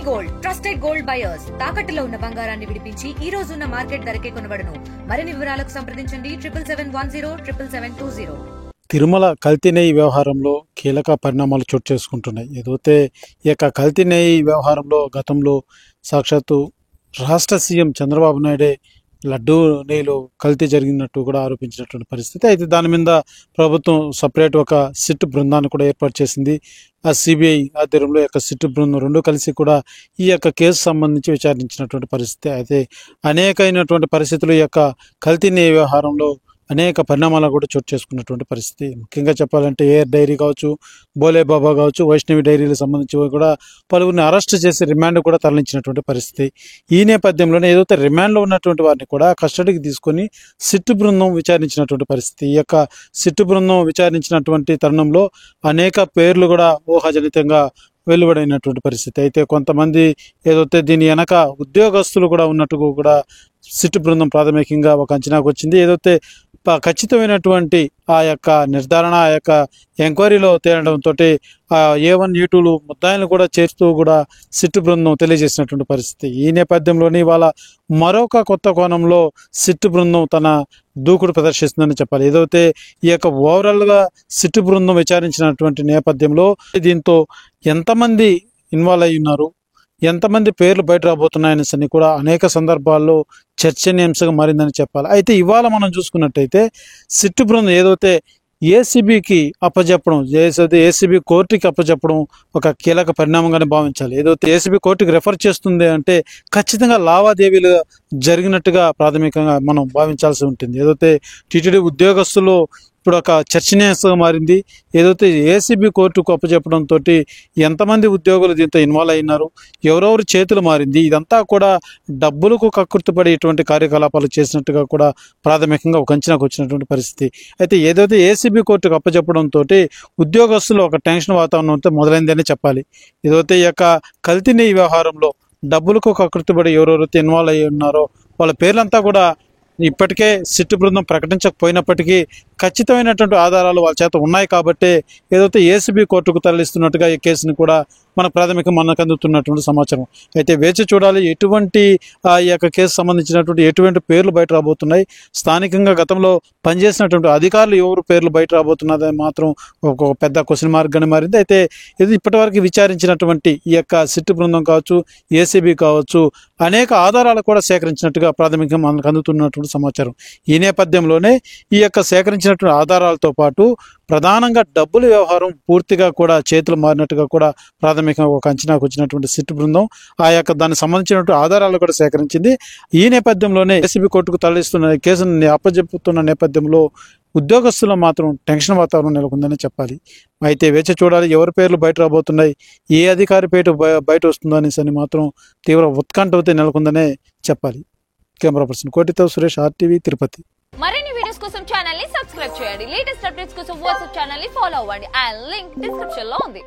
Gold trusted gold buyers తాకట్టులో ఉన్న బంగారాన్ని విడిపించి ఈ రోజు ఉన్న మార్కెట్ ధరకే కొనబడును. మరిన్ని వివరాలకు సంప్రదించండి 7710777020. తిరుమల కల్తీ నెయ్యి వ్యవహారంలో కీలక పరిణామాలు చోటు చేసుకుంటున్నాయి. ఏదైతే ఈ యొక్క కల్తీ నెయ్యి వ్యవహారంలో గతంలో సాక్షాత్తు రాష్ట్ర సీఎం చంద్రబాబు నాయుడే లడ్డూ నెయ్యిలో కల్తీ జరిగినట్టు కూడా ఆరోపించినటువంటి పరిస్థితి. అయితే దాని మీద ప్రభుత్వం సపరేట్ ఒక సిట్ బృందాన్ని కూడా ఏర్పాటు చేసింది. ఆ సిబిఐ ఆధ్వర్యంలో యొక్క సిట్ బృందం రెండు కలిసి కూడా ఈ యొక్క కేసు సంబంధించి విచారించినటువంటి పరిస్థితి. అయితే అనేకమైనటువంటి పరిస్థితులు ఈ యొక్క కల్తీ నెయ్యి వ్యవహారంలో అనేక పరిణామాలు కూడా చోటు చేసుకున్నటువంటి పరిస్థితి. ముఖ్యంగా చెప్పాలంటే ఏఆర్ డైరీ కావచ్చు, బోలే బాబా కావచ్చు, వైష్ణవి డైరీలకు సంబంధించి కూడా పలువురిని అరెస్ట్ చేసి రిమాండ్ కూడా తరలించినటువంటి పరిస్థితి. ఈ నేపథ్యంలోనే ఏదైతే రిమాండ్లో ఉన్నటువంటి వారిని కూడా కస్టడీకి తీసుకొని సిట్టు బృందం విచారించినటువంటి పరిస్థితి. ఈ యొక్క సిట్టు బృందం విచారించినటువంటి తరుణంలో అనేక పేర్లు కూడా ఊహాజనితంగా వెలువడైనటువంటి పరిస్థితి. అయితే కొంతమంది ఏదైతే దీని వెనక ఉద్యోగస్తులు కూడా ఉన్నట్టు కూడా సిట్టు బృందం ప్రాథమికంగా ఒక అంచనాకు వచ్చింది. ఏదైతే ఖచ్చితమైనటువంటి ఆ యొక్క నిర్ధారణ ఆ యొక్క ఎంక్వైరీలో తేలడంతో A1 A2 ముద్దాయిలను కూడా చేర్చుతూ కూడా సిట్టు బృందం తెలియజేసినటువంటి పరిస్థితి. ఈ నేపథ్యంలోని ఇవాళ మరొక కొత్త కోణంలో సిట్టు బృందం తన దూకుడు ప్రదర్శిస్తుందని చెప్పాలి. ఏదైతే ఈ యొక్క ఓవరాల్గా సిట్టు బృందం విచారించినటువంటి నేపథ్యంలో దీంతో ఎంతమంది ఇన్వాల్వ్ అయి ఉన్నారు, ఎంతమంది పేర్లు బయట రాబోతున్నాయని కూడా అనేక సందర్భాల్లో చర్చనీయాంశంగా మారిందని చెప్పాలి. అయితే ఇవాళ మనం చూసుకున్నట్టయితే సిట్టు బృందం ఏదైతే ఏసీబీకి అప్పచెప్పడం, ఏసీబీ కోర్టుకి అప్పచెప్పడం ఒక కీలక పరిణామంగానే భావించాలి. ఏదైతే ఏసీబీ కోర్టుకి రెఫర్ చేస్తుంది అంటే ఖచ్చితంగా లావాదేవీలు జరిగినట్టుగా ప్రాథమికంగా మనం భావించాల్సి ఉంటుంది. ఏదైతే టీటీడీ ఉద్యోగస్తులు ఇప్పుడు ఒక చర్చనీయాంశంగా మారింది. ఏదైతే ఏసీబీ కోర్టుకు అప్పచెప్పడంతో ఎంతమంది ఉద్యోగులు దీంతో ఇన్వాల్వ్ అయినారు, ఎవరెవరు చేతులు మారింది, ఇదంతా కూడా డబ్బులకు కక్కుర్తిపడి ఇటువంటి కార్యకలాపాలు చేసినట్టుగా కూడా ప్రాథమికంగా ఒక అంచనాకు వచ్చినటువంటి పరిస్థితి. అయితే ఏదైతే ఏసీబీ కోర్టుకు అప్పచెప్పడంతో ఉద్యోగస్తులు ఒక టెన్షన్ వాతావరణంతో మొదలైందని చెప్పాలి. ఏదైతే ఈ యొక్క కల్తీ నెయ్యి వ్యవహారంలో డబ్బులకు కక్కుర్తిపడి ఎవరెవరైతే ఇన్వాల్వ్ అయ్యి ఉన్నారో వాళ్ళ పేర్లంతా కూడా ఇప్పటికే సిట్టు బృందం ప్రకటించకపోయినప్పటికీ ఖచ్చితమైనటువంటి ఆధారాలు వాళ్ళ చేత ఉన్నాయి కాబట్టి ఏదైతే ఏసీబీ కోర్టుకు తరలిస్తున్నట్టుగా ఈ కేసుని కూడా మన ప్రాథమికంగా మనకు అందుతున్నటువంటి సమాచారం. అయితే వేచి చూడాలి ఎటువంటి ఈ యొక్క కేసు సంబంధించినటువంటి ఎటువంటి పేర్లు బయట రాబోతున్నాయి, స్థానికంగా గతంలో పనిచేసినటువంటి అధికారులు ఎవరు పేర్లు బయట రాబోతున్నదని మాత్రం ఒక పెద్ద క్వశ్చన్ మార్క్గానే మారింది. అయితే ఇది ఇప్పటివరకు విచారించినటువంటి ఈ యొక్క సిట్టు బృందం కావచ్చు, ఏసీబీ కావచ్చు, అనేక ఆధారాలు కూడా సేకరించినట్టుగా ప్రాథమికంగా మనకు అందుతున్నటువంటి సమాచారం. ఈ నేపథ్యంలోనే ఈ యొక్క సేకరించినటువంటి ఆధారాలతో పాటు ప్రధానంగా డబ్బుల వ్యవహారం పూర్తిగా కూడా చేతులు మారినట్టుగా కూడా ప్రాథమికంగా ఒక అంచనాకు వచ్చినటువంటి సిట్టు బృందం ఆ యొక్క దానికి సంబంధించినటువంటి ఆధారాలు కూడా సేకరించింది. ఈ నేపథ్యంలోనే ఏసీబీ కోర్టుకు తరలిస్తున్న కేసును అప్పజెప్పుతున్న నేపథ్యంలో ఉద్యోగస్తులు మాత్రం టెన్షన్ వాతావరణం నెలకొందని చెప్పాలి. అయితే వేచి చూడాలి ఎవరి పేర్లు బయట రాబోతున్నాయి, ఏ అధికారి పేరు బయట వస్తుందనేసి అని మాత్రం తీవ్ర ఉత్కంఠ నెలకొందనే చెప్పాలి. కెమెరా పర్సన్ కోటితో సురేష్, RTV, తిరుపతి. మరిన్ని వీడియోస్ కోసం ఛానల్ ని సబ్స్క్రైబ్ చేయండి. లేటెస్ట్ అప్డేట్స్ కోసం వాట్సాప్ ఛానల్ ని ఫాలో అవ్వండి. ఆ లింక్ డిస్క్రిప్షన్ లో ఉంది.